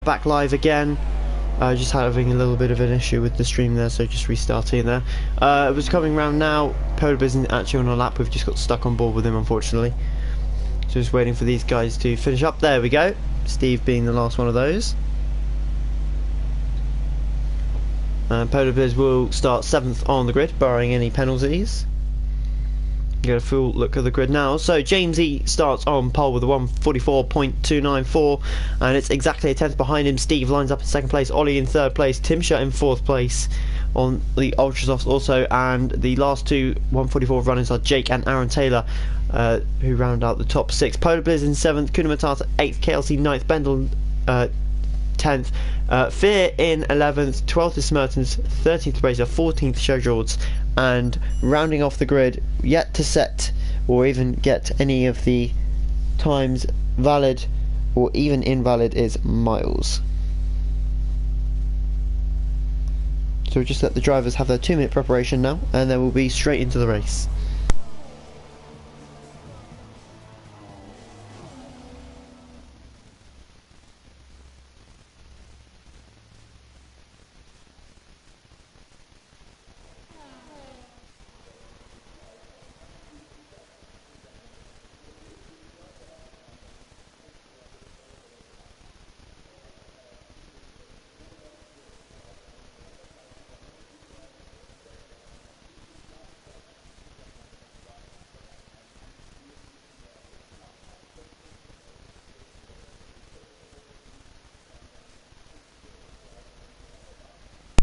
back live again. Just having a little bit of an issue with the stream there, so just restarting there. It was coming round now. Polar isn't actually on a lap, we've just got stuck on board with him, unfortunately. Just waiting for these guys to finish up. There we go. Steve being the last one of those. Polar Bears will start 7th on the grid, barring any penalties. Get a full look at the grid now. So Jamesy starts on pole with a 1:44.294, and it's exactly a 10th behind him. Steve lines up in 2nd place, Ollie in 3rd place, Tim Shut in 4th place on the Ultrasofts also, and the last two 1:44 runners are Jake and Aaron Taylor, who round out the top 6. Polar Blizz in 7th, Kuna Matata 8th, KLC 9th, Bendel 10th, Fear in 11th, 12th is Smertens, 13th Bracer, 14th Showjords, and rounding off the grid, yet to set or even get any of the times valid or even invalid, is Miles. So we'll just let the drivers have their 2-minute preparation now, and then we'll be straight into the race.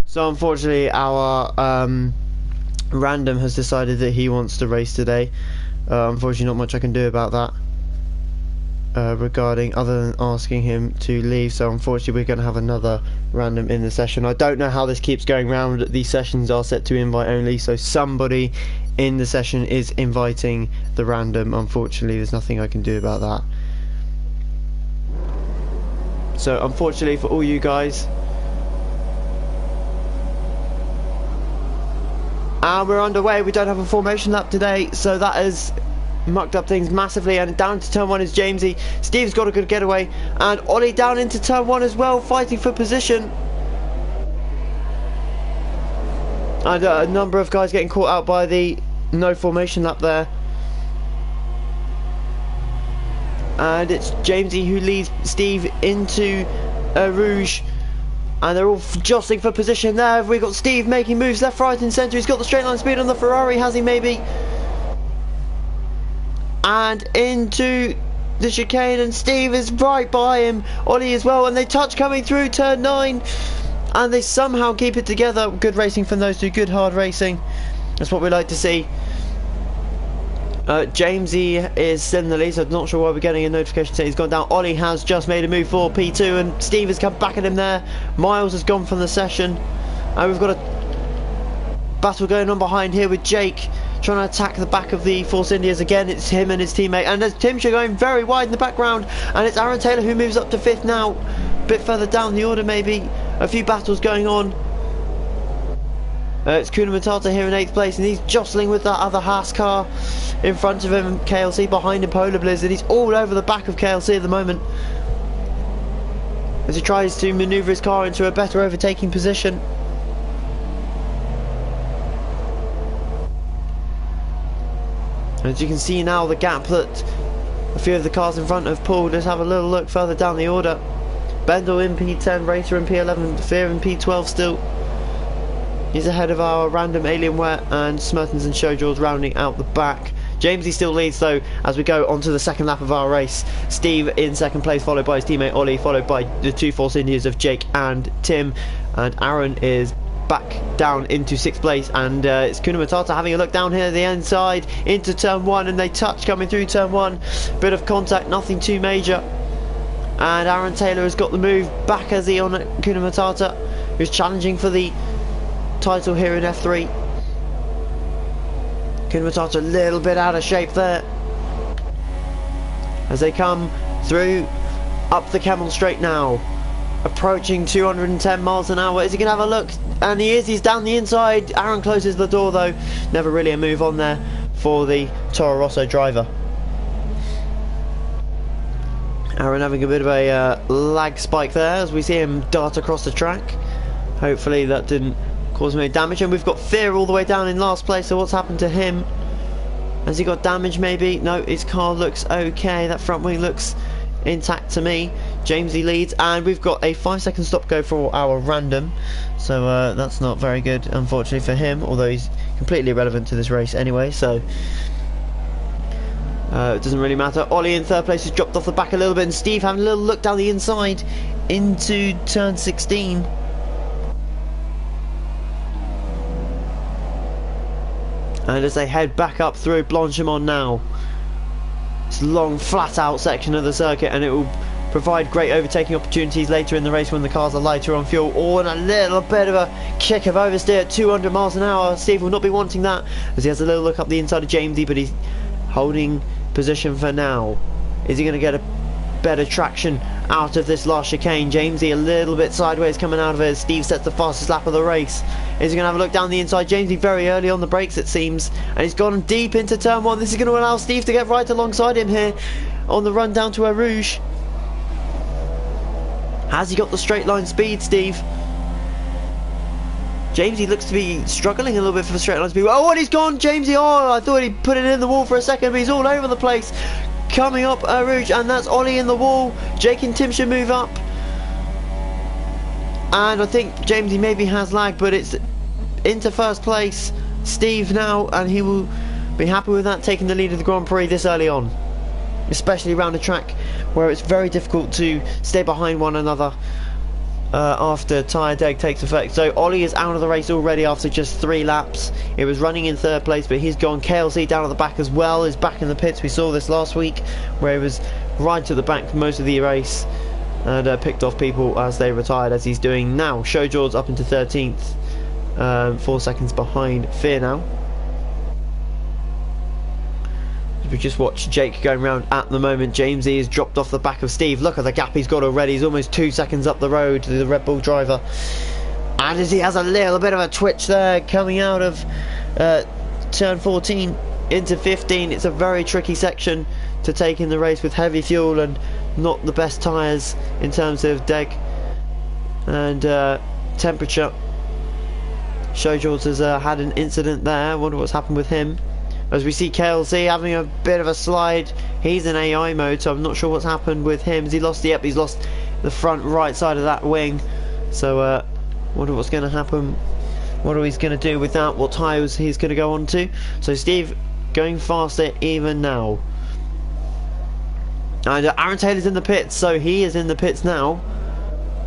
So unfortunately our random has decided that he wants to race today. Unfortunately not much I can do about that regarding, other than asking him to leave. So unfortunately we're going to have another random in the session. I don't know how this keeps going round. These sessions are set to invite only, so somebody in the session is inviting the random. Unfortunately there's nothing I can do about that. So unfortunately for all you guys, and we're underway. We don't have a formation lap today, so that has mucked up things massively. And down to turn 1 is Jamesy. Steve's got a good getaway, and Ollie down into turn 1 as well, fighting for position. And a number of guys getting caught out by the no formation lap there. And it's Jamesy who leads Steve into Rouge. And they're all jostling for position there. We've got Steve making moves left, right and centre. He's got the straight line speed on the Ferrari, has he maybe? And into the chicane, and Steve is right by him. Ollie as well, and they touch coming through turn 9. And they somehow keep it together. Good racing from those two, good hard racing. That's what we like to see. Jamesy is still in the lead, so I'm not sure why we're getting a notification saying he's gone down. Ollie has just made a move for P2, and Steve has come back at him there. Miles has gone from the session, and we've got a battle going on behind here with Jake trying to attack the back of the Force Indias again. It's him and his teammate, and there's Timsha going very wide in the background, and it's Aaron Taylor who moves up to 5th now, a bit further down the order maybe. A few battles going on. It's Kuna Matata here in 8th place, and he's jostling with that other Haas car in front of him. KLC behind him, Polar Blizzard. He's all over the back of KLC at the moment as he tries to manoeuvre his car into a better overtaking position. As you can see now, the gap that a few of the cars in front have pulled. Let's have a little look further down the order. Bendel in P10, Racer in P11, Fear in P12 still. He's ahead of our random Alienware, and Smertens and Showjaws rounding out the back. Jamesy still leads though as we go on to the second lap of our race. Steve in 2nd place, followed by his teammate Ollie, followed by the two Force Indians of Jake and Tim. And Aaron is back down into 6th place, and it's Kuna Matata having a look down here at the inside into turn 1, and they touch coming through turn 1. Bit of contact, nothing too major. And Aaron Taylor has got the move back as he on Kuna Matata, who's challenging for the title here in F3. Kuna Matata a little bit out of shape there as they come through up the Camel Straight now, approaching 210 miles an hour. Is he going to have a look? And he is. He's down the inside. Aaron closes the door though. Never really a move on there for the Toro Rosso driver. Aaron having a bit of a lag spike there as we see him dart across the track. Hopefully that didn't cause him any damage. And we've got Fear all the way down in last place, so what's happened to him? Has he got damage maybe? No, his car looks okay. That front wing looks intact to me. Jamesy leads, and we've got a 5-second stop go for our random. So that's not very good, unfortunately, for him, although he's completely irrelevant to this race anyway, so it doesn't really matter. Ollie in third place has dropped off the back a little bit, and Steve having a little look down the inside into turn 16. And as they head back up through Blanchimont now, it's a long flat out section of the circuit, and it will provide great overtaking opportunities later in the race when the cars are lighter on fuel. Oh, and a little bit of a kick of oversteer at 200 miles an hour. Steve will not be wanting that as he has a little look up the inside of Jamesy, but he's holding position for now. Is he going to get a better traction out of this last chicane? Jamesy a little bit sideways coming out of it. Steve sets the fastest lap of the race. Is he going to have a look down the inside? Jamesy very early on the brakes, it seems, and he's gone deep into turn 1. This is going to allow Steve to get right alongside him here on the run down to Eau Rouge. Has he got the straight line speed, Steve? Jamesy looks to be struggling a little bit for the straight line speed. Oh, and he's gone, Jamesy. Oh, I thought he put it in the wall for a second, but he's all over the place. Coming up Eau Rouge, and that's Ollie in the wall. Jake and Tim should move up. And I think Jamesy maybe has lag, but it's into first place. Steve now, and he will be happy with that, taking the lead of the Grand Prix this early on. Especially around a track where it's very difficult to stay behind one another after tyre deg takes effect. So Ollie is out of the race already after just 3 laps. It was running in third place, but he's gone. KLC down at the back as well, is back in the pits. We saw this last week where he was right to the back for most of the race and picked off people as they retired, as he's doing now. Show George up into 13th, 4 seconds behind Fear now. We just watch Jake going round at the moment. Jamesy has dropped off the back of Steve. Look at the gap he's got already. He's almost 2 seconds up the road to the Red Bull driver. And as he has a little bit of a twitch there coming out of turn 14 into 15. It's a very tricky section to take in the race with heavy fuel and not the best tyres in terms of deg and temperature. Show George has had an incident there. I wonder what's happened with him. As we see KLC having a bit of a slide. He's in AI mode, so I'm not sure what's happened with him. Has he lost the... Yep, he's lost the front right side of that wing. So wonder what's going to happen. What he's going to do with that. What tyres he's going to go on to. So Steve going faster even now. And Aaron Taylor's in the pits, so he is in the pits now.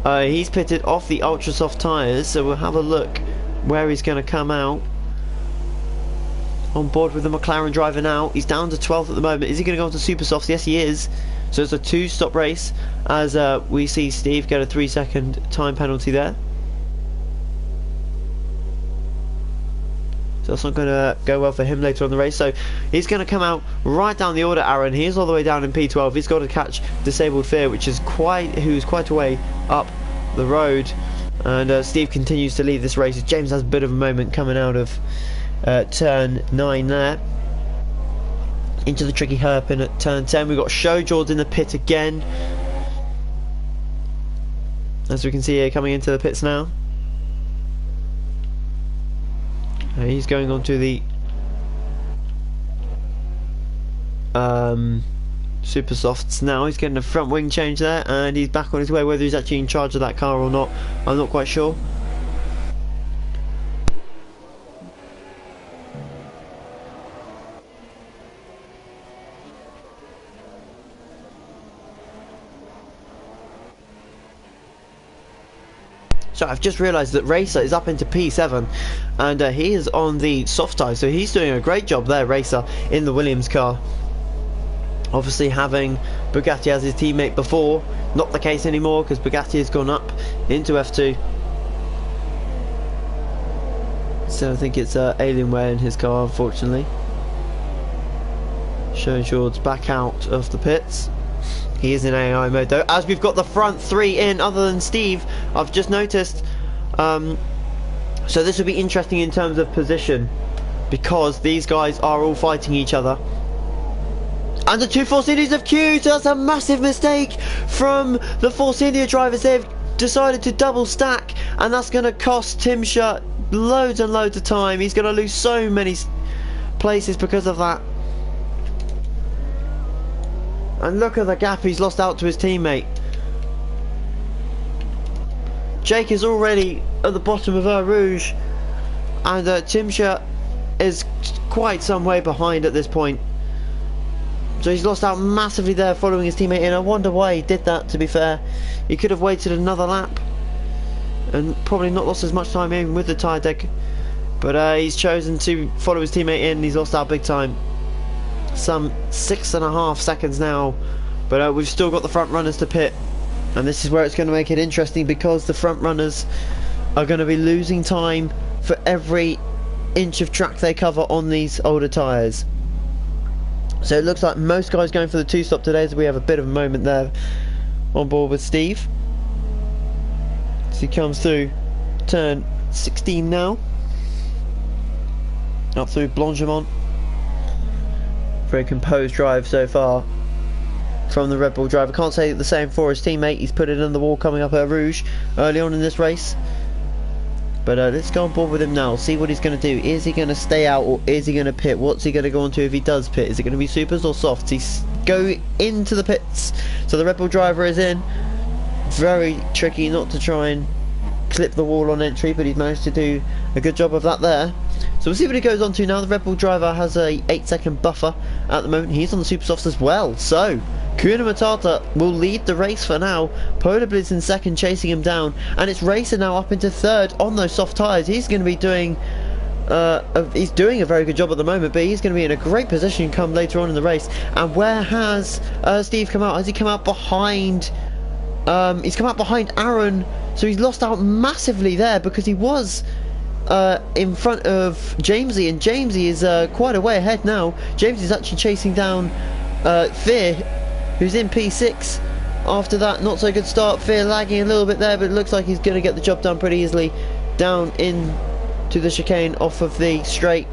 He's pitted off the ultra soft tyres, so we'll have a look where he's going to come out. On board with the McLaren driver now. He's down to 12th at the moment. Is he going to go on to super softs? Yes, he is. So it's a 2-stop race as we see Steve get a 3-second time penalty there. So that's not going to go well for him later on the race. So he's going to come out right down the order, Aaron. He is all the way down in P12. He's got to catch Disabled Fear, which is who's quite a way up the road. And Steve continues to lead this race. James has a bit of a moment coming out of turn 9 there into the tricky hairpin at turn 10. We've got Show George in the pit again, as we can see here, coming into the pits now. He's going on to the super softs now. He's getting a front wing change there, and he's back on his way. Whether he's actually in charge of that car or not, I'm not quite sure. So I've just realised that Racer is up into P7 and he is on the soft tyre, so he's doing a great job there, Racer, in the Williams car. Obviously having Bugatti as his teammate before, not the case anymore because Bugatti has gone up into F2. So I think it's Alienware in his car, unfortunately. Show George back out of the pits. He is in AI mode though, as we've got the front 3 in other than Steve, I've just noticed. So this will be interesting in terms of position, because these guys are all fighting each other. And the two Force Indians have queued. That's a massive mistake from the Force India drivers. They've decided to double stack, and that's going to cost Tim Shutt loads and loads of time. He's going to lose so many places because of that. And look at the gap he's lost out to his teammate. Jake is already at the bottom of Eau Rouge, and Tim Shutt is quite some way behind at this point. So he's lost out massively there following his teammate in. I wonder why he did that, to be fair. He could have waited another lap and probably not lost as much time even with the tyre deck. But he's chosen to follow his teammate in. He's lost out big time. Some 6.5 seconds now. But we've still got the front runners to pit. And this is where it's going to make it interesting, because the front runners are going to be losing time for every inch of track they cover on these older tyres. So it looks like most guys going for the two-stop today, as we have a bit of a moment there on board with Steve. So he comes through turn 16 now. Up through Blanchimont. Very composed drive so far from the Red Bull driver. Can't say the same for his teammate. He's put it in the wall coming up Eau Rouge early on in this race. But let's go on board with him now, see what he's going to do. Is he going to stay out, or is he going to pit? What's he going to go on to if he does pit? Is it going to be supers or softs? He's go into the pits. So the Red Bull driver is in. Very tricky not to try and clip the wall on entry, but he's managed to do a good job of that there. So we'll see what he goes on to now. The Red Bull driver has a 8-second buffer at the moment. He's on the super softs as well. So Kuna Matata will lead the race for now. Polar Blitz in second, chasing him down, and it's Racer now up into third on those soft tyres. He's going to be doing he's doing a very good job at the moment, but he's going to be in a great position come later on in the race. And where has Steve come out? Has he come out behind? He's come out behind Aaron, so he's lost out massively there, because he was in front of Jamesy, and Jamesy is quite a way ahead now. Jamesy is actually chasing down Fear, who's in P6 after that not so good start. Fear lagging a little bit there, but it looks like he's going to get the job done pretty easily down into the chicane off of the straight.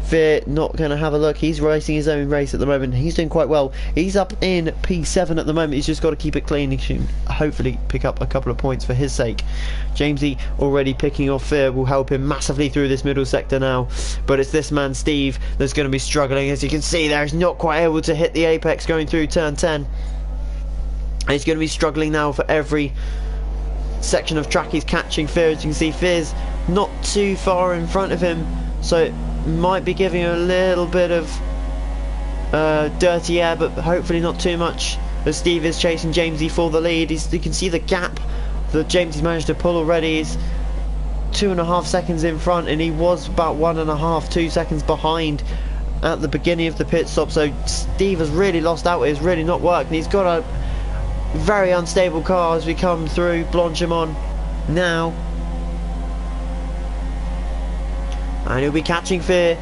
Fear not going to have a look. He's racing his own race at the moment. He's doing quite well. He's up in P7 at the moment. He's just got to keep it clean. He should hopefully pick up a couple of points for his sake. Jamesy already picking off Fear will help him massively through this middle sector now. But it's this man Steve that's going to be struggling. As you can see there, he's not quite able to hit the apex going through turn 10. And he's going to be struggling now for every section of track he's catching Fear. As you can see, Fear's not too far in front of him, so it might be giving a little bit of dirty air, but hopefully not too much, as Steve is chasing Jamesy for the lead. You can see the gap that Jamesy's managed to pull already is 2.5 seconds in front, and he was about 2 seconds behind at the beginning of the pit stop. So Steve has really lost out. It's really not worked, and he's got a very unstable car as we come through Blanchimont now. And he'll be catching Fear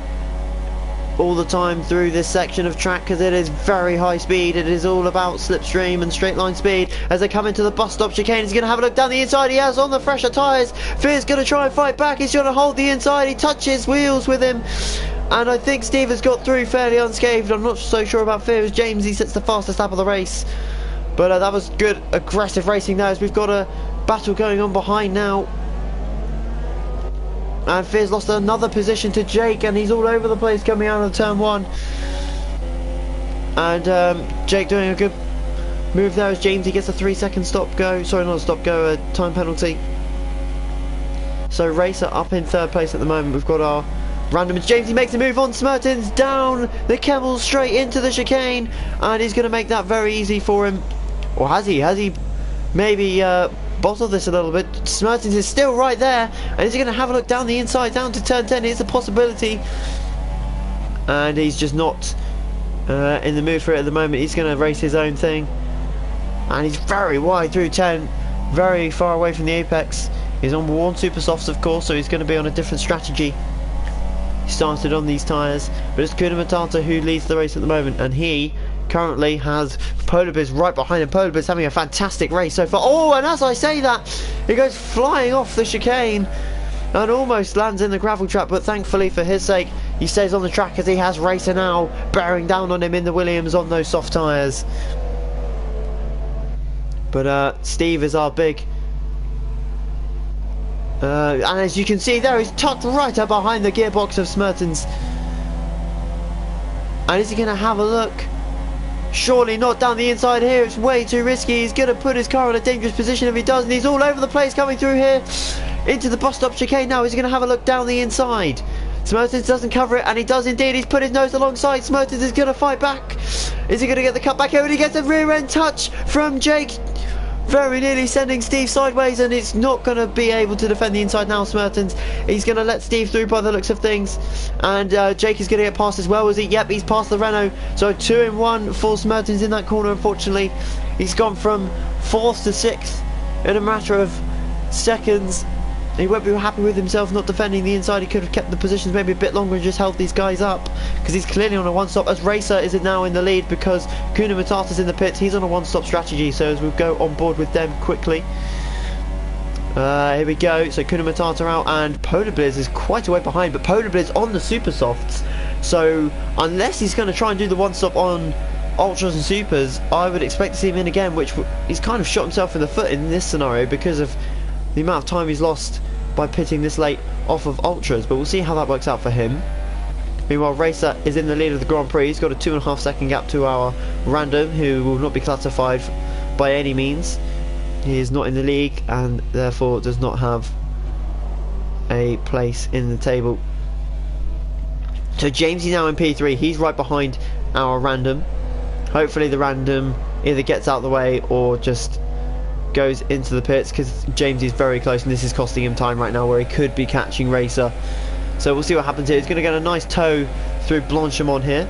all the time through this section of track, because it is very high speed. It is all about slipstream and straight line speed. As they come into the bus stop chicane, he's going to have a look down the inside. He has on the fresher tyres. Fear's going to try and fight back. He's going to hold the inside. He touches wheels with him, and I think Steve has got through fairly unscathed. I'm not so sure about Fear, as Jamesy sets the fastest lap of the race. But that was good aggressive racing there, as we've got a battle going on behind now. And Fear's lost another position to Jake, and he's all over the place coming out of turn 1. And Jake doing a good move there, as Jamesy gets a 3-second stop go. Sorry, not a stop go, a time penalty. So Racer up in third place at the moment. We've got our random, as Jamesy makes a move on Smertens down the Kemmel straight into the chicane, and he's going to make that very easy for him. Or has he? Has he maybe bottled this a little bit? Smertens is still right there, and is he going to have a look down the inside, down to turn 10? It's a possibility, and he's just not in the mood for it at the moment. He's going to race his own thing, and he's very wide through 10, very far away from the apex. He's on one super softs, of course, so he's going to be on a different strategy. He started on these tyres, but it's Kuna Matata who leads the race at the moment, and he currently has Polar Biz right behind him. Polar Biz having a fantastic race so far. Oh, and as I say that, he goes flying off the chicane and almost lands in the gravel trap, but thankfully for his sake, he stays on the track as he has Racer now bearing down on him in the Williams on those soft tyres. But Steve is our big... and as you can see there, he's tucked right up behind the gearbox of Smertens. And is he going to have a look? Surely not down the inside here. It's way too risky. He's going to put his car in a dangerous position if he does. And he's all over the place coming through here into the bus stop chicane now. Is he going to have a look down the inside? Smertens doesn't cover it, and he does indeed. He's put his nose alongside. Smertens is going to fight back. Is he going to get the cut back here? And he gets a rear end touch from Jake. Very nearly sending Steve sideways, and it's not going to be able to defend the inside now. Smertens, he's going to let Steve through by the looks of things, and Jake is going to get past as well, is he? Yep, he's past the Renault. So 2 in 1 for Smertens in that corner. Unfortunately, he's gone from 4th to 6th in a matter of seconds. He won't be happy with himself not defending the inside. He could have kept the positions maybe a bit longer and just held these guys up, because he's clearly on a one-stop, as Racer is now in the lead because Kuna Matata's in the pits. He's on a one-stop strategy, so as we'll go on board with them quickly. Here we go. So Kuna Matata out, and Polar Blizz is quite a way behind, but Polar Blizz on the super softs, so unless he's going to try and do the one-stop on Ultras and Supers, I would expect to see him in again, which he's kind of shot himself in the foot in this scenario because of the amount of time he's lost by pitting this late off of Ultras, but we'll see how that works out for him. Meanwhile, Racer is in the lead of the Grand Prix. He's got a 2.5 second gap to our Random, who will not be classified by any means. He is not in the league and therefore does not have a place in the table. So Jamesy now in P3. He's right behind our Random. Hopefully the Random either gets out of the way or just goes into the pits, because James is very close and this is costing him time right now where he could be catching Racer. So we'll see what happens here. He's going to get a nice tow through Blanchimont here.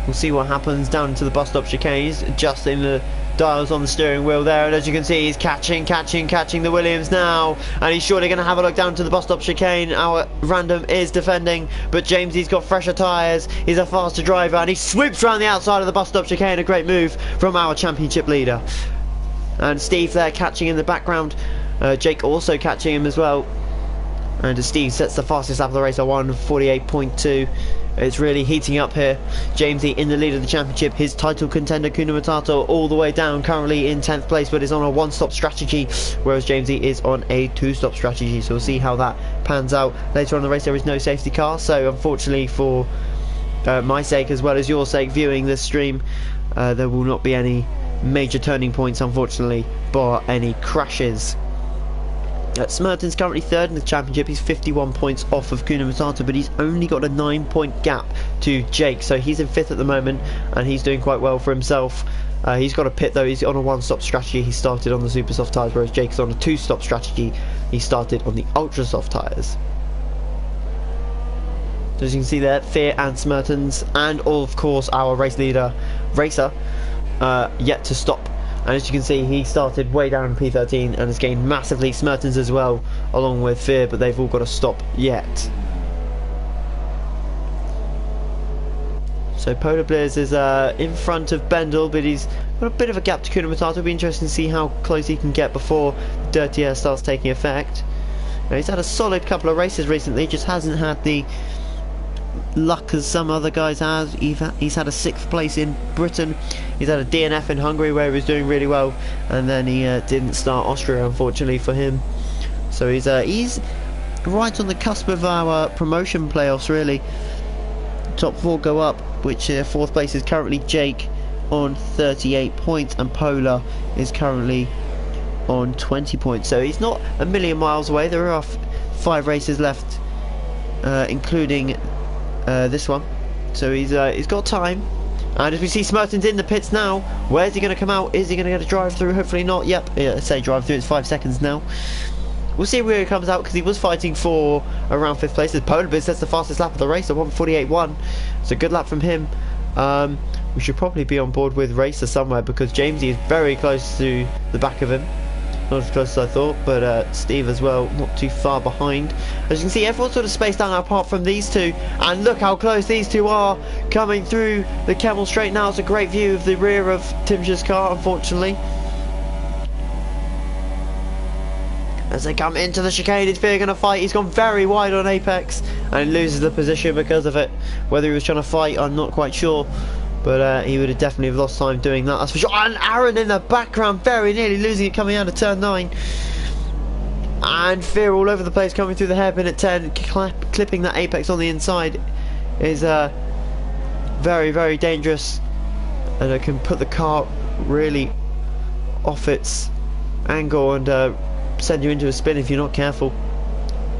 We'll see what happens down into the bus stop chicane. He's adjusting the dials on the steering wheel there, and as you can see, he's catching the Williams now, and he's surely going to have a look down to the bus stop chicane. Our Random is defending, but Jamesy's got fresher tyres. He's a faster driver, and he swoops around the outside of the bus stop chicane. A great move from our championship leader. And Steve there catching in the background. Jake also catching him as well. And Steve sets the fastest lap of the race at 1:48.2. It's really heating up here. Jamesy in the lead of the championship. His title contender Kuna Matata all the way down, currently in 10th place, but is on a one-stop strategy, whereas Jamesy is on a two-stop strategy. So we'll see how that pans out. Later on in the race there is no safety car, so unfortunately for my sake as well as your sake viewing this stream, there will not be any major turning points unfortunately, but any crashes. Smerten's currently 3rd in the championship. He's 51 points off of Kuna Matata, but he's only got a 9-point gap to Jake, so he's in 5th at the moment and he's doing quite well for himself. He's got a pit though. He's on a one-stop strategy. He started on the super soft tyres, whereas Jake's on a two-stop strategy. He started on the ultra soft tyres. So as you can see there, Fear and Smertens, and of course our race leader Racer, yet to stop. And as you can see, he started way down in P13 and has gained massively. Smertens as well, along with Fear, but they've all got to stop yet. So Polar Blizz is in front of Bendel, but he's got a bit of a gap to Kuna Matata. It'll be interesting to see how close he can get before Dirty Air starts taking effect. Now, he's had a solid couple of races recently, just hasn't had the luck as some other guys have. He's had a 6th place in Britain. He's had a DNF in Hungary where he was doing really well, and then he didn't start Austria unfortunately for him. So he's right on the cusp of our promotion playoffs really. Top 4 go up, which 4th place is currently Jake on 38 points and Polar is currently on 20 points. So he's not a million miles away. There are 5 races left, including this one, so he's got time. And as we see Smertens in the pits now, where's he going to come out? Is he going to get a drive through? Hopefully not. Yep, yeah, say drive through. It's 5 seconds now. We'll see where he comes out, because he was fighting for around 5th place. Polar Blizz, that's the fastest lap of the race at 1:48.1. It's a good lap from him. We should probably be on board with Racer somewhere, because Jamesy is very close to the back of him. Not as close as I thought, but Steve as well, not too far behind. As you can see, everyone's sort of spaced out apart from these two, and look how close these two are coming through the Kemmel Straight now. It's a great view of the rear of Timsha's car, unfortunately. as they come into the chicane. Is Fear going to fight? He's gone very wide on Apex and loses the position because of it. Whether he was trying to fight, I'm not quite sure, but he would have definitely lost time doing that, that's for sure. And Aaron in the background, very nearly losing it coming out of turn 9. And Fear all over the place coming through the hairpin at 10, clipping that Apex on the inside is very, very dangerous, and it can put the car really off its angle and send you into a spin if you're not careful.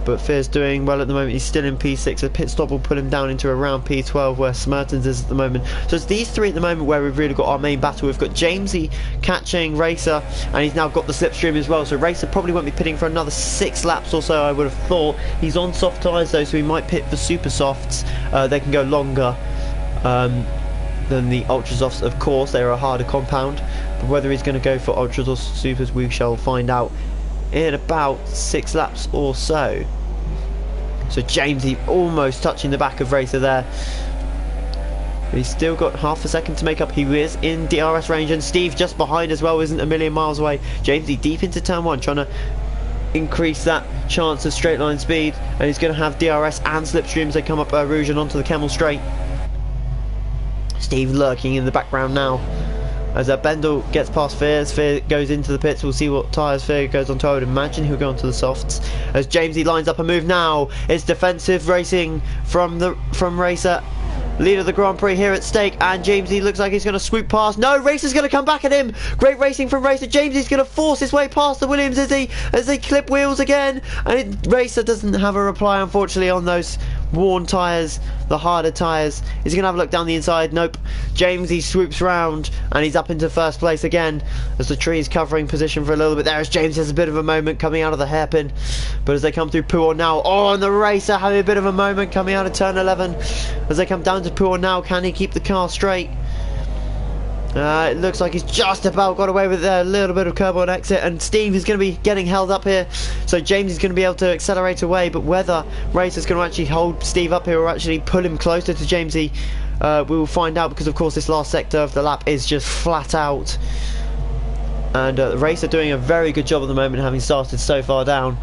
But Fear's doing well at the moment. He's still in P6. A pit stop will put him down into around P12 where Smertens is at the moment. So it's these three at the moment where we've really got our main battle. We've got Jamesy catching Racer, and he's now got the slipstream as well. So Racer probably won't be pitting for another 6 laps or so, I would have thought. He's on soft tyres though, so he might pit for super softs. They can go longer than the ultra softs, of course. They are a harder compound. But whether he's going to go for ultras or supers, we shall find out in about 6 laps or so. So Jamesy almost touching the back of Racer there. But he's still got half a second to make up. He is in DRS range, and Steve just behind as well, isn't a million miles away. Jamesy deep into turn 1, trying to increase that chance of straight line speed, and he's going to have DRS and slipstream as they come up Rouge and onto the Camel Straight. Steve lurking in the background now. As Bendel gets past Fear, Fear goes into the pits. We'll see what tyres Fear goes on to. I would imagine he'll go onto the softs. As Jamesy lines up a move now, it's defensive racing from Racer. Lead of the Grand Prix here at stake, and Jamesy looks like he's going to swoop past. No, Racer's going to come back at him. Great racing from Racer. Jamesy's going to force his way past the Williams as they clip wheels again, and Racer doesn't have a reply, unfortunately, on those worn tyres, the harder tyres. Is he going to have a look down the inside? Nope. Jamesy swoops round and he's up into first place again as the tree is covering position for a little bit there, as James has a bit of a moment coming out of the hairpin. But as they come through Pouon now, and the Racer having a bit of a moment coming out of turn 11 as they come down to Pouon now. Can he keep the car straight? It looks like he's just about got away with a little bit of curb on exit, and Steve is going to be getting held up here, so James is going to be able to accelerate away. But whether Racer's going to actually hold Steve up here or actually pull him closer to Jamesy, we will find out, because of course this last sector of the lap is just flat out, and Racer doing a very good job at the moment, having started so far down.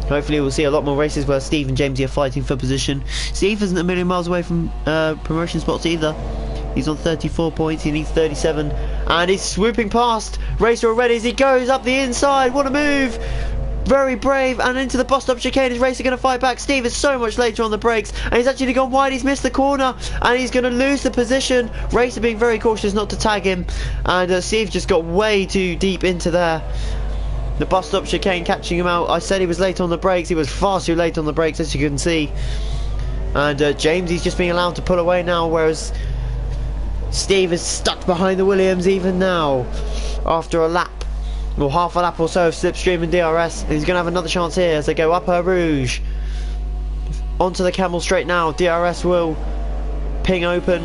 Hopefully we'll see a lot more races where Steve and Jamesy are fighting for position. Steve isn't a million miles away from promotion spots either. He's on 34 points, he needs 37, and he's swooping past Racer already as he goes up the inside. What a move! Very brave, and into the bus stop chicane. Is Racer going to fight back? Steve is so much later on the brakes, and he's actually gone wide. He's missed the corner, and he's going to lose the position. Racer being very cautious not to tag him, and Steve just got way too deep into there. The bus stop chicane catching him out. I said he was late on the brakes. He was far too late on the brakes, as you can see. And James, he's just being allowed to pull away now, whereas Steve is stuck behind the Williams even now after a lap, or half a lap or so of slipstream and DRS. He's going to have another chance here as they go up Rouge onto the Camel Straight now. DRS will ping open,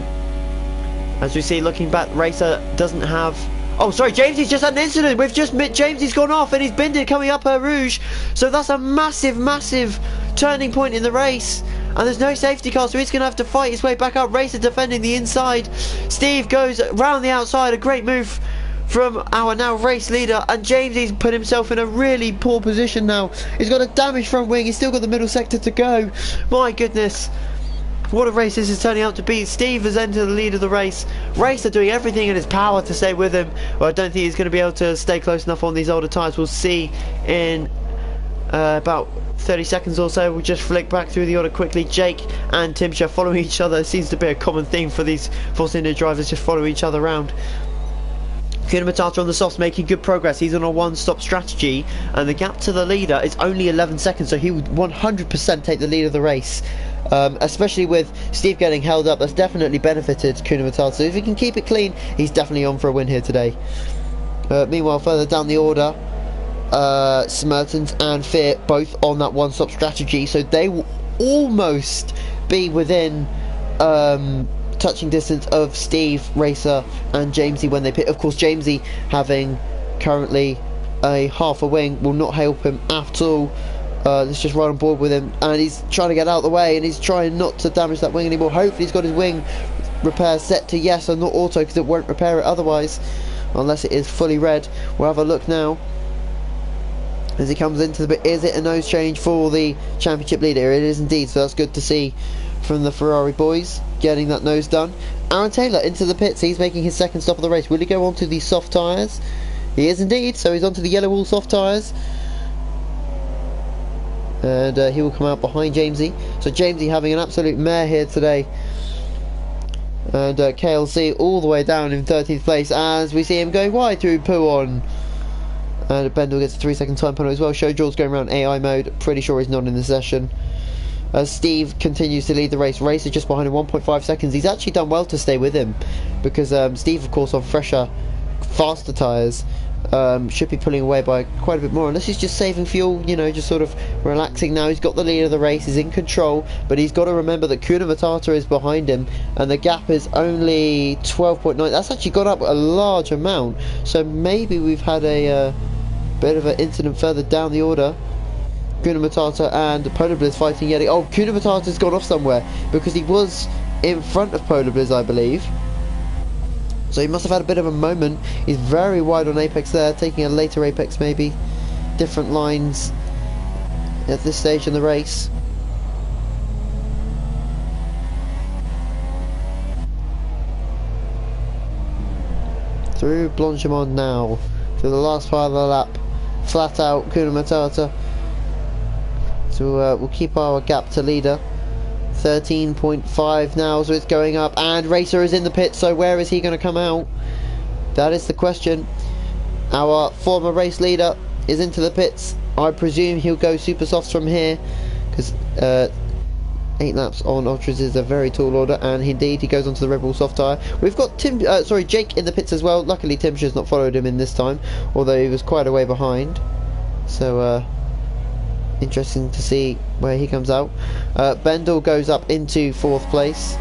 as we see looking back. Racer doesn't have... Oh, sorry, Jamesy's just had an incident. We've just met Jamesy's gone off and he's binned it coming up Rouge. So that's a massive, massive turning point in the race. And there's no safety car, so he's going to have to fight his way back up. Racer defending the inside. Steve goes round the outside. A great move from our now race leader. And Jamesy's put himself in a really poor position now. He's got a damaged front wing. He's still got the middle sector to go. My goodness. What a race this is turning out to be. Steve has entered the lead of the race. Racer doing everything in his power to stay with him. Well, I don't think he's going to be able to stay close enough on these older tyres. We'll see in about 30 seconds or so. We'll just flick back through the order quickly. Jake and Timsha following each other. It seems to be a common theme for these Force India drivers, just follow each other around. Kuna Matata on the softs making good progress. He's on a one-stop strategy, and the gap to the leader is only 11 seconds, so he would 100% take the lead of the race. Especially with Steve getting held up, that's definitely benefited Kuna Matata. So if he can keep it clean, he's definitely on for a win here today. Meanwhile, further down the order, Smertens and Fear both on that one-stop strategy, so they will almost be within touching distance of Steve, Racer and Jamesy when they pit. Of course, Jamesy having currently a half a wing will not help him at all. Let's just ride on board with him, and he's trying to get out of the way, and he's trying not to damage that wing anymore. Hopefully he's got his wing repair set to yes and not auto, because it won't repair it otherwise, unless it is fully red. We'll have a look now. as he comes into the bit. Is it a nose change for the championship leader? It is indeed, so that's good to see from the Ferrari boys, getting that nose done. Aaron Taylor into the pits. He's making his second stop of the race. Will he go on to the soft tyres? He is indeed, so he's onto the yellow wall soft tyres. And he will come out behind Jamesy. So Jamesy having an absolute mare here today. And KLC all the way down in 13th place as we see him going wide through Pouon. And Bendel gets a 3-second time penalty as well. Show George going around AI mode. Pretty sure he's not in the session. Steve continues to lead the race. Racer just behind him, 1.5 seconds. He's actually done well to stay with him, because Steve, of course, on fresher, faster tyres, should be pulling away by quite a bit more, unless he's just saving fuel, you know, just sort of relaxing now. He's got the lead of the race, he's in control, but he's got to remember that Kuna Matata is behind him, and the gap is only 12.9. That's actually gone up a large amount, so maybe we've had a bit of an incident further down the order. Kuna Matata and Polar Blizz fighting yet. Oh, Kuna Matata's gone off somewhere, because he was in front of Polar Blizz, I believe. So he must have had a bit of a moment. He's very wide on Apex there, taking a later Apex maybe. Different lines at this stage in the race. Through Blanchimont now, to the last part of the lap. Flat out, Kuna Matata. So we'll keep our gap to leader. 13.5 now, so it's going up, and Racer is in the pit, so where is he going to come out? That is the question. Our former race leader is into the pits. I presume he'll go super softs from here, because 8 laps on Ultras is a very tall order, and indeed he goes onto the Red Bull soft tyre. We've got Jake in the pits as well. Luckily Timshire's not followed him in this time, although he was quite a way behind. So interesting to see where he comes out. Bendel goes up into 4th place.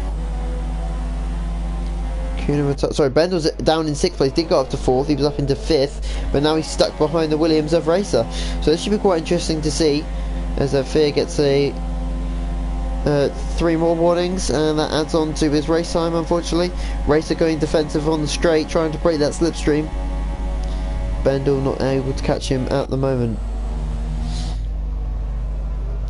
Bendel's down in 6th place, did go up to 4th, he was up into 5th, but now he's stuck behind the Williams of Racer. So this should be quite interesting to see, as Fear gets a 3 more warnings, and that adds on to his race time, unfortunately. Racer going defensive on the straight, trying to break that slipstream. Bendel not able to catch him at the moment.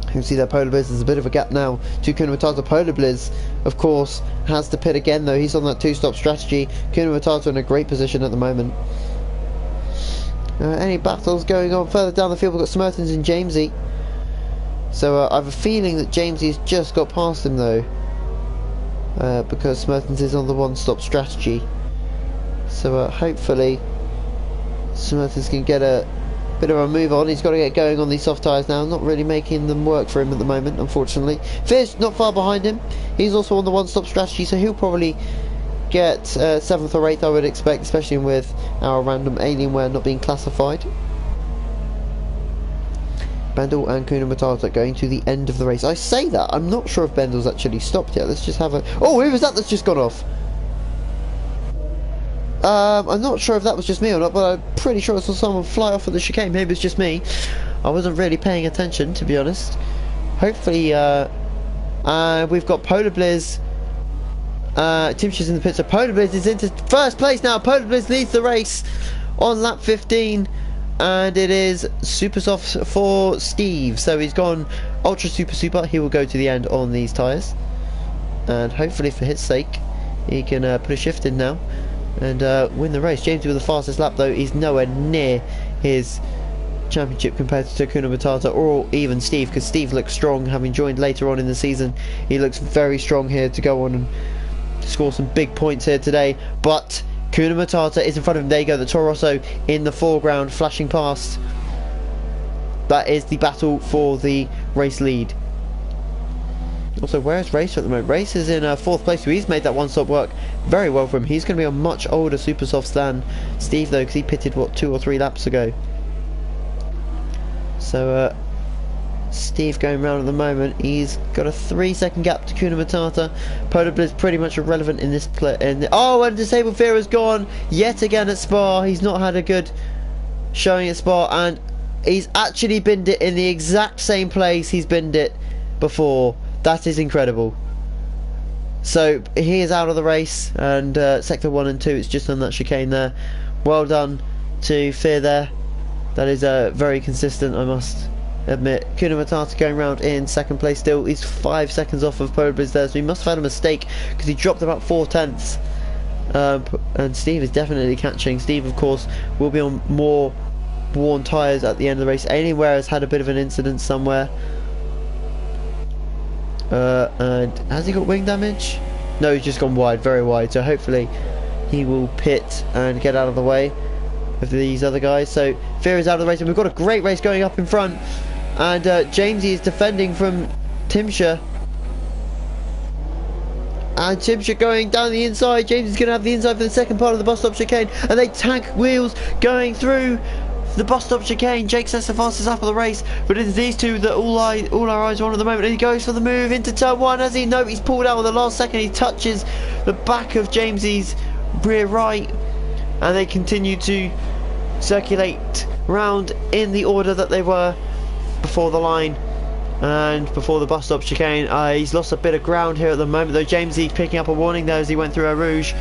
You can see that Polar Blizz, there's a bit of a gap now to Kuna Matata. Polar Blizz, of course, has to pit again, though. He's on that 2-stop strategy. Kuna Matata in a great position at the moment. Any battles going on further down the field? We've got Smertens and Jamesy. So I have a feeling that Jamesy's just got past him, though, because Smertens is on the 1-stop strategy. So hopefully Smertens can get a bit of a move on. He's got to get going on these soft tyres now. Not really making them work for him at the moment, unfortunately. Fear's not far behind him. He's also on the 1-stop strategy, so he'll probably get 7th or 8th, I would expect, especially with our random Alienware not being classified. Bendel and Kuna Matata going to the end of the race. I say that, I'm not sure if Bendel's actually stopped yet. Let's just have a... Oh, who was that that's just gone off? I'm not sure if that was just me or not, but I'm pretty sure I saw someone fly off at the chicane. Maybe it's just me. I wasn't really paying attention, to be honest. Hopefully, we've got Polar Blizz. Timshire's in the pit, so Polar Blizz is into 1st place now. Polar Blizz leads the race on lap 15. And it is super soft for Steve. So he's gone ultra super. He will go to the end on these tyres. And hopefully for his sake, he can put a shift in now and win the race. James with the fastest lap, though. He's nowhere near his championship competitor Kuna Matata, or even Steve, because Steve looks strong, having joined later on in the season. He looks very strong here to go on and score some big points here today. But Kuna Matata is in front of him. There you go, the Toro Rosso in the foreground, flashing past. That is the battle for the race lead. Also, where is Racer at the moment? Racer's in 4th place, so he's made that 1-stop work very well for him. He's going to be a much older super softs than Steve, though, because he pitted, what, 2 or 3 laps ago. So, Steve going round at the moment. He's got a 3-second gap to Kuna Matata. Polar Blizz pretty much irrelevant in this play. Oh, and Disabled Fear has gone yet again at Spa. He's not had a good showing at Spa, and he's actually binned it in the exact same place he's binned it before. That is incredible. So he is out of the race, and sector 1 and 2, it's just on that chicane there. Well done to Fear there. That is very consistent, I must admit. Kuna Matata going round in second place still. He's 5 seconds off of Polar Blizz there, so he must have had a mistake because he dropped about 4/10. And Steve is definitely catching. Steve, of course, will be on more worn tyres at the end of the race. Anywhere has had a bit of an incident somewhere. And has he got wing damage? No, he's just gone wide, very wide. So hopefully he will pit and get out of the way of these other guys. So Fear is out of the race, and we've got a great race going up in front. And Jamesy is defending from Timsha. And Timsha going down the inside. James is going to have the inside for the second part of the bus stop chicane. And they tank wheels going through the bus stop chicane. Jake says the fastest lap of the race, but it's these two that all our eyes are on at the moment. And he goes for the move into turn one. As he knows, he's pulled out at the last second. He touches the back of Jamesy's rear right, and they continue to circulate round in the order that they were before the line and before the bus stop chicane. He's lost a bit of ground here at the moment, though. Jamesy picking up a warning there as he went through a rouge.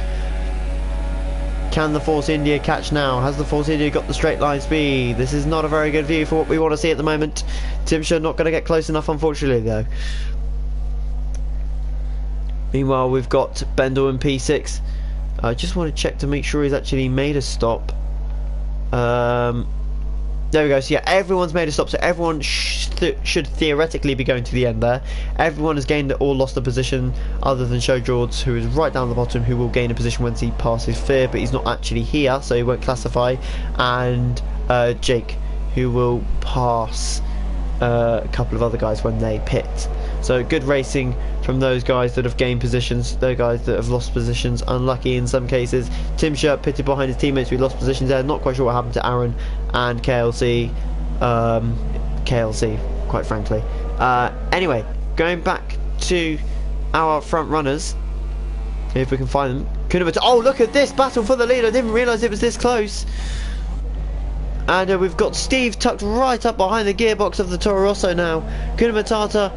Can the Force India catch now? Has the Force India got the straight line speed? This is not a very good view for what we want to see at the moment. Timsha not going to get close enough, unfortunately, though. Meanwhile, we've got Bendel in P6. I just want to check to make sure he's actually made a stop. There we go. So yeah, everyone's made a stop, so everyone should theoretically be going to the end there. Everyone has gained or lost a position other than Show George, who is right down the bottom, who will gain a position once he passes Fear, but he's not actually here, so he won't classify. And Jake, who will pass a couple of other guys when they pit. So good racing from those guys that have gained positions, those guys that have lost positions, unlucky in some cases. Timsha pitted behind his teammates, we lost positions there. Not quite sure what happened to Aaron and KLC, quite frankly. Anyway, going back to our front runners, if we can find them. Oh, look at this battle for the lead. I didn't realise it was this close. And we've got Steve tucked right up behind the gearbox of the Toro Rosso now. Kuna Matata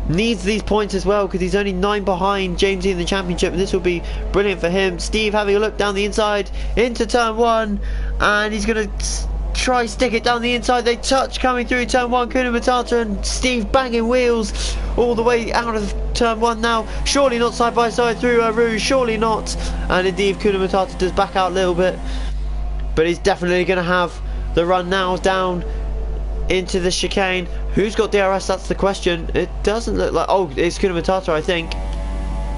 needs these points as well because he's only 9 behind Jamesy in the championship, and this will be brilliant for him. Steve having a look down the inside into turn 1, and he's going to try stick it down the inside. They touch coming through turn 1. Kuna Matata and Steve banging wheels all the way out of turn 1 now. Surely not side by side through a rouge, surely not. And indeed Kuna Matata does back out a little bit, but he's definitely going to have the run now down into the chicane. Who's got DRS? That's the question. It doesn't look like... Oh, it's Kuna Matata, I think.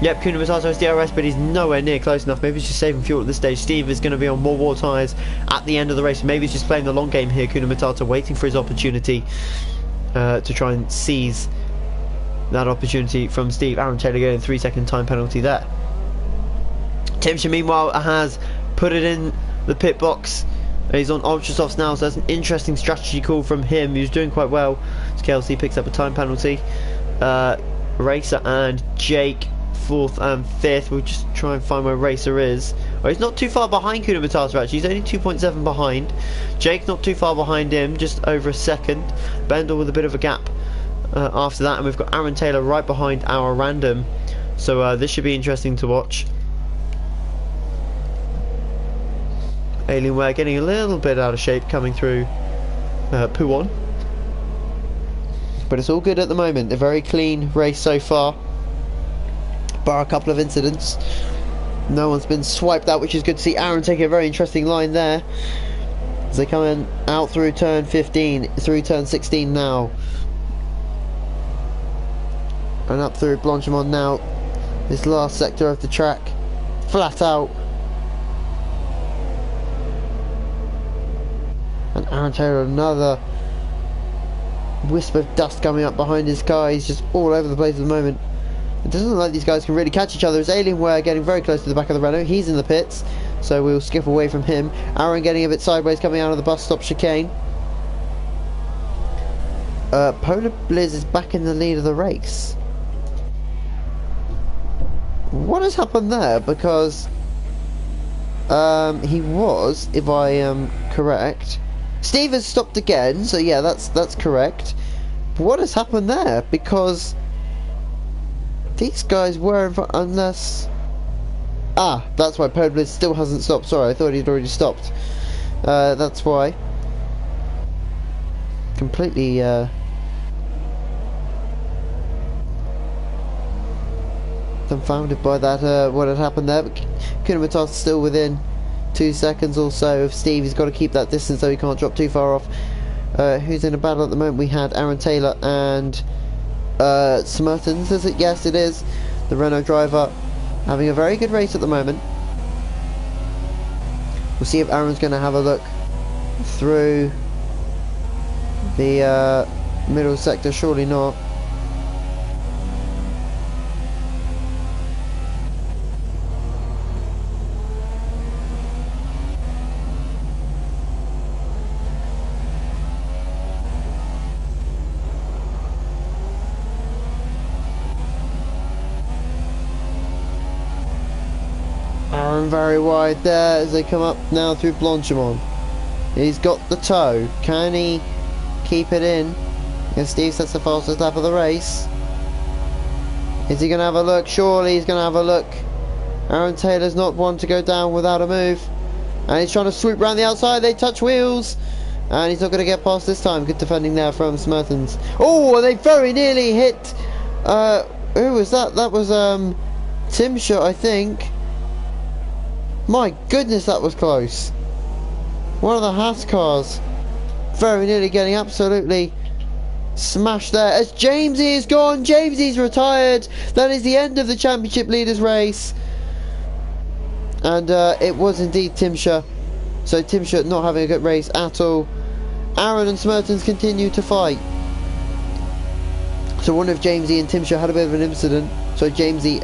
Yep, Kuna Matata has DRS, but he's nowhere near close enough. Maybe he's just saving fuel at this stage. Steve is going to be on more war tyres at the end of the race. Maybe he's just playing the long game here. Kuna Matata waiting for his opportunity to try and seize that opportunity from Steve. Aaron Taylor getting a 3-second time penalty there. Timsha, meanwhile, has put it in the pit box. He's on ultra softs now, so that's an interesting strategy call from him. He's doing quite well. So KLC picks up a time penalty. Racer and Jake 4th and 5th. We'll just try and find where Racer is. Oh, he's not too far behind Kuna Matata actually. He's only 2.7 behind. Jake not too far behind him, just over a second. Bendel with a bit of a gap after that, and we've got Aaron Taylor right behind our random. So this should be interesting to watch. Alienware getting a little bit out of shape coming through Puon. But it's all good at the moment. A very clean race so far, bar a couple of incidents. No one's been swiped out, which is good to see. Aaron taking a very interesting line there as they come in out through turn 15, through turn 16 now, and up through Blanchimont now. This last sector of the track, flat out. And Aaron Taylor, another wisp of dust coming up behind his car. He's just all over the place at the moment. It doesn't look like these guys can really catch each other. As Alienware getting very close to the back of the Renault. He's in the pits, so we'll skip away from him. Aaron getting a bit sideways coming out of the bus stop chicane. Polar Blizz is back in the lead of the race. What has happened there? Because he was, if I am correct, Steve has stopped again, so yeah, that's correct. But what has happened there? Because these guys were in front, unless... Ah, that's why Polar Blizz still hasn't stopped. Sorry, I thought he'd already stopped. That's why. completely dumbfounded by that, what had happened there. But Kunomatar's still within 2 seconds or so of Steve. He's got to keep that distance so he can't drop too far off. Who's in a battle at the moment? We had Aaron Taylor and Smertens, is it? Yes, it is. The Renault driver having a very good race at the moment. We'll see if Aaron's going to have a look through the middle sector. Surely not. Aaron very wide there as they come up now through Blanchimont. He's got the toe. Can he keep it in? And Steve sets the fastest lap of the race. Is he going to have a look? Surely he's going to have a look. Aaron Taylor's not one to go down without a move. And he's trying to swoop round the outside. They touch wheels. And he's not going to get past this time. Good defending there from Smertens. Oh, they very nearly hit. Who was that? That was Timshot, I think. My goodness, that was close. One of the Haas cars very nearly getting absolutely smashed there. As Jamesy is gone, Jamesy's retired. That is the end of the championship leaders race. And it was indeed Timshot. So Timshot not having a good race at all. Aaron and Smertens continue to fight. So one of Jamesy and Timshot had a bit of an incident. So Jamesy,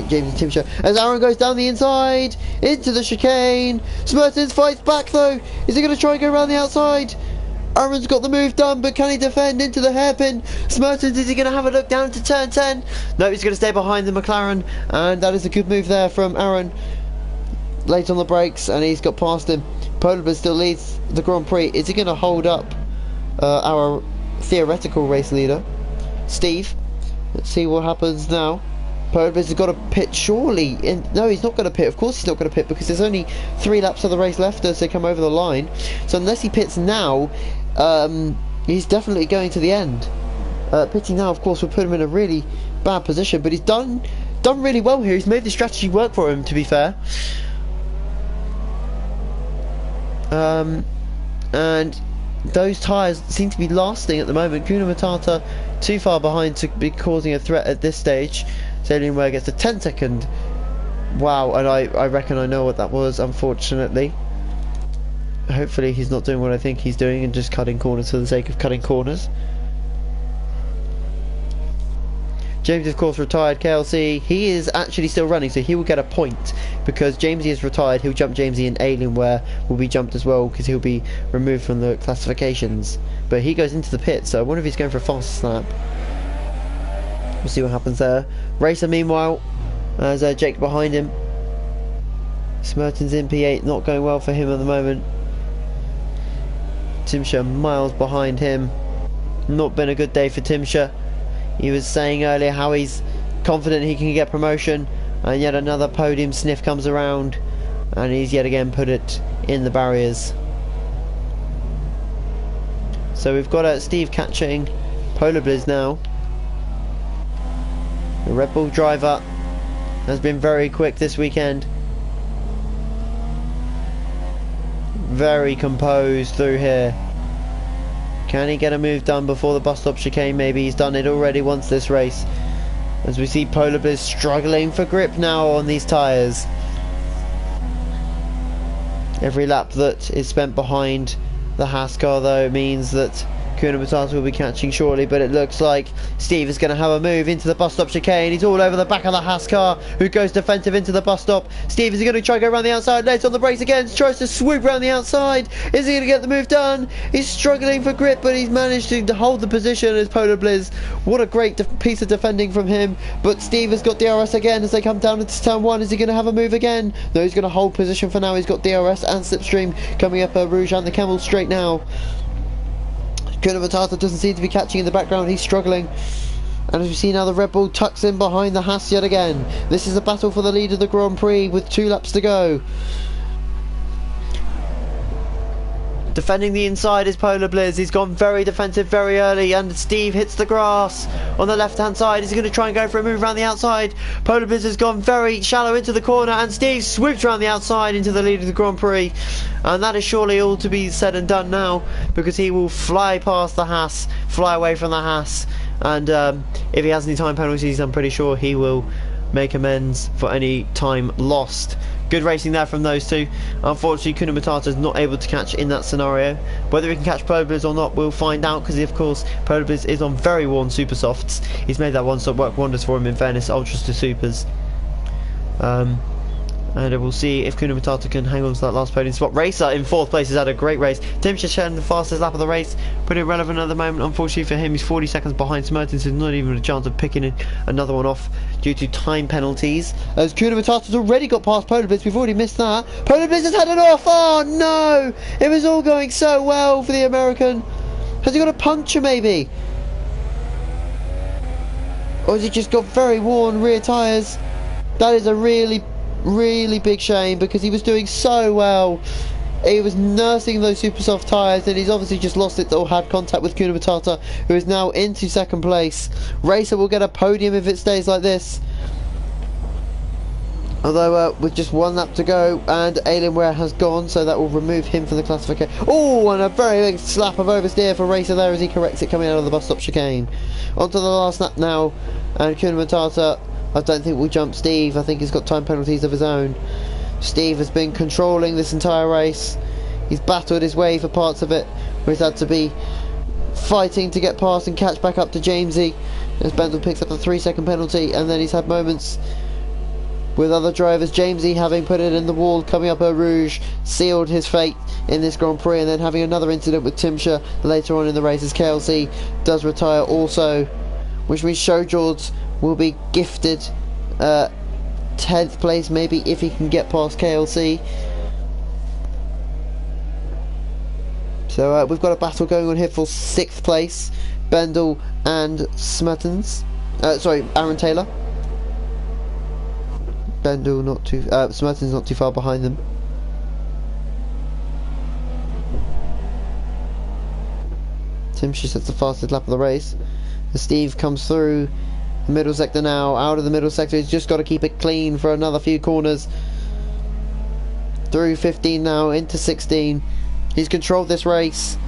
James and Timshot. As Aaron goes down the inside, into the chicane. Smertens fights back though. Is he going to try and go around the outside? Aaron's got the move done, but can he defend into the hairpin? Smertens, is he going to have a look down to turn 10? No, he's going to stay behind the McLaren. And that is a good move there from Aaron. Late on the brakes, and he's got past him. Polar still leads the Grand Prix. Is he going to hold up our theoretical race leader, Steve? Let's see what happens now. Polar has got to pit surely. No, he's not going to pit. Of course he's not going to pit because there's only 3 laps of the race left as they come over the line. So unless he pits now, he's definitely going to the end. Pitting now, of course, will put him in a really bad position. But he's done really well here. He's made the strategy work for him, to be fair. And those tyres seem to be lasting at the moment. Kuna Matata too far behind to be causing a threat at this stage. Salienware gets a 10-second. Wow, and I reckon I know what that was, unfortunately. Hopefully he's not doing what I think he's doing and just cutting corners for the sake of cutting corners. James, of course, retired KLC. He is actually still running, so he will get a point because Jamesy is retired. He'll jump Jamesy, and Alienware will be jumped as well because he'll be removed from the classifications. But he goes into the pit, so I wonder if he's going for a fast snap. We'll see what happens there. Racer, meanwhile, as Jake behind him. Smertens in P8, not going well for him at the moment. Timshire miles behind him. Not been a good day for Timshire. He was saying earlier how he's confident he can get promotion, and yet another podium sniff comes around and he's yet again put it in the barriers. So we've got Steve catching Polar Blizz now. The Red Bull driver has been very quick this weekend. Very composed through here. Can he get a move done before the bus stop chicane? Maybe he's done it already once this race. As we see Polar Blizz struggling for grip now on these tyres. Every lap that is spent behind the Haas car though means that Kuna Matata will be catching shortly, but it looks like Steve is going to have a move into the bus stop chicane. He's all over the back of the Haas car, who goes defensive into the bus stop. Steve is going to try to go around the outside, late on the brakes again, tries to swoop around the outside. Is he going to get the move done? He's struggling for grip, but he's managed to hold the position as Polar Blizz. What a great piece of defending from him. But Steve has got DRS again as they come down into turn 1. Is he going to have a move again? No, he's going to hold position for now. He's got DRS and slipstream coming up Rouge and the Camel straight now. Kuna Matata doesn't seem to be catching in the background. He's struggling. And as we see now, the Red Bull tucks in behind the Haas yet again. This is a battle for the lead of the Grand Prix with 2 laps to go. Defending the inside is Polar Blizz. He's gone very defensive very early, and Steve hits the grass on the left-hand side. He's going to try and go for a move around the outside. Polar Blizz has gone very shallow into the corner, and Steve swoops around the outside into the lead of the Grand Prix. And that is surely all to be said and done now, because he will fly past the Haas, fly away from the Haas, and if he has any time penalties, I'm pretty sure he will make amends for any time lost. Good racing there from those two. Unfortunately, Kuna Matata is not able to catch in that scenario. Whether he can catch Polar Blizz or not, we'll find out, because of course Polar Blizz is on very worn super softs. He's made that one stop work wonders for him, in fairness, ultras to supers. And we'll see if Kuna Matata can hang on to that last podium spot. Racer in 4th place has had a great race. Tim Shashen, the fastest lap of the race, pretty irrelevant at the moment. Unfortunately for him, he's 40 seconds behind Smertens, who's not even a chance of picking another one off due to time penalties. As Kuna Matata's already got past Polar Blizz, we've already missed that. Polar Blizz has had it off. Oh no! It was all going so well for the American. Has he got a puncture maybe? Or has he just got very worn rear tyres? That is a really big shame, because he was doing so well. He was nursing those super soft tyres, and he's obviously just lost it or had contact with Kuna Matata, who is now into 2nd place. Racer will get a podium if it stays like this. Although with just 1 lap to go, and Alienware has gone, so that will remove him from the classification. Oh, and a very big slap of oversteer for Racer there as he corrects it coming out of the bus stop chicane. Onto the last lap now, and Kuna Matata, I don't think we'll jump Steve. I think he's got time penalties of his own. Steve has been controlling this entire race. He's battled his way for parts of it, where he's had to be fighting to get past and catch back up to Jamesy, as Bendel picks up the 3-second penalty. And then he's had moments with other drivers. Jamesy, having put it in the wall coming up Eau Rouge, sealed his fate in this Grand Prix, and then having another incident with Timsha later on in the race as KLC does retire also, which means Showjords will be gifted 10th place maybe if he can get past KLC. So we've got a battle going on here for 6th place, Bendel and Smertens. Sorry, Aaron Taylor. Bendel not too, Smertens not too far behind them. Tim sets the fastest lap of the race. As Steve comes through the middle sector now, out of the middle sector. He's just got to keep it clean for another few corners. Through 15 now, into 16. He's controlled this race.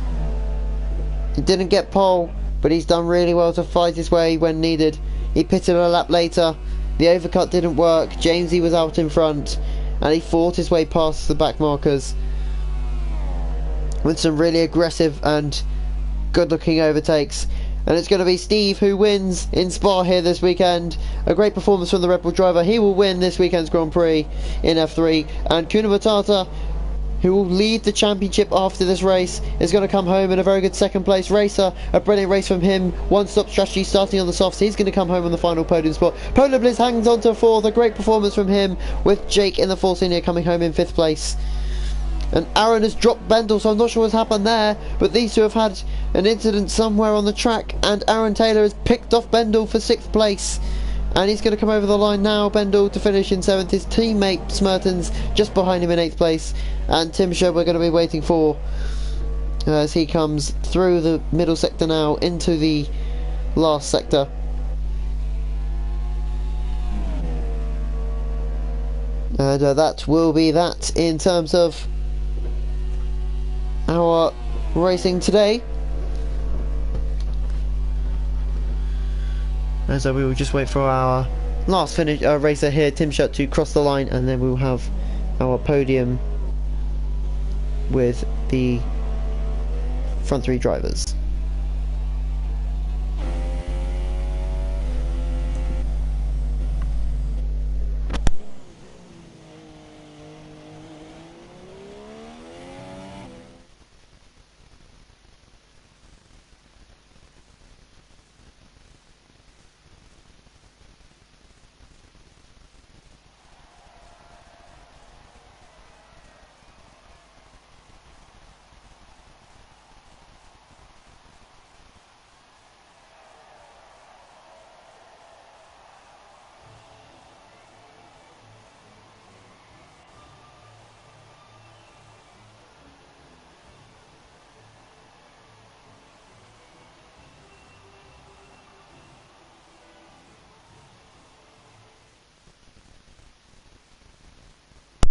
He didn't get pole, but he's done really well to fight his way when needed. He pitted a lap later. The overcut didn't work. Jamesy was out in front, and he fought his way past the back markers with some really aggressive and good-looking overtakes. And it's going to be Steve who wins in Spa here this weekend. A great performance from the Red Bull driver. He will win this weekend's Grand Prix in F3. And Kuna Matata, who will lead the championship after this race, is going to come home in a very good 2nd place. Racer, a brilliant race from him. 1-stop strategy starting on the softs. He's going to come home on the final podium spot. Polar Blizz hangs on to 4th. A great performance from him, with Jake in the 4th senior coming home in 5th place. And Aaron has dropped Bendel, so I'm not sure what's happened there, but these two have had an incident somewhere on the track, and Aaron Taylor has picked off Bendel for 6th place, and he's going to come over the line now. Bendel to finish in 7th. His teammate Smertens just behind him in 8th place, and Tim Sher we're going to be waiting for as he comes through the middle sector now into the last sector. And that will be that in terms of our racing today. And so we will just wait for our last finish racer here, Tim Shutt, to cross the line, and then we will have our podium with the front 3 drivers.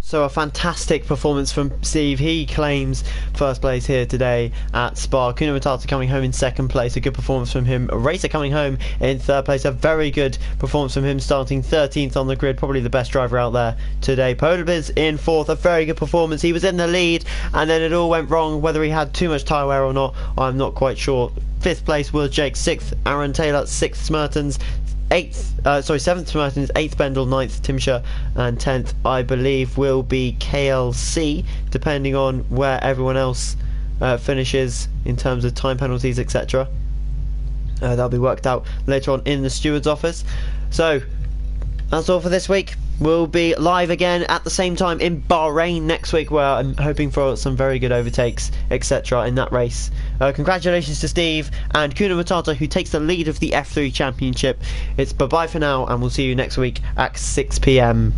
So a fantastic performance from Steve. He claims first place here today at Spa. Kuna Matata coming home in second place. A good performance from him. Racer coming home in third place. A very good performance from him, starting 13th on the grid. Probably the best driver out there today. Polarbiz in fourth. A very good performance. He was in the lead and then it all went wrong. Whether he had too much tyre wear or not, I'm not quite sure. Fifth place was Jake. Sixth Aaron Taylor. Sixth Smertens. Seventh Martins, 8th Bendel, 9th Timsher, and 10th I believe will be KLC, depending on where everyone else finishes in terms of time penalties, etc. That'll be worked out later on in the steward's office. So that's all for this week. We'll be live again at the same time in Bahrain next week, where I'm hoping for some very good overtakes, etc. in that race. Congratulations to Steve and Kuna Matata, who takes the lead of the F3 Championship. It's bye-bye for now, and we'll see you next week at 6 PM.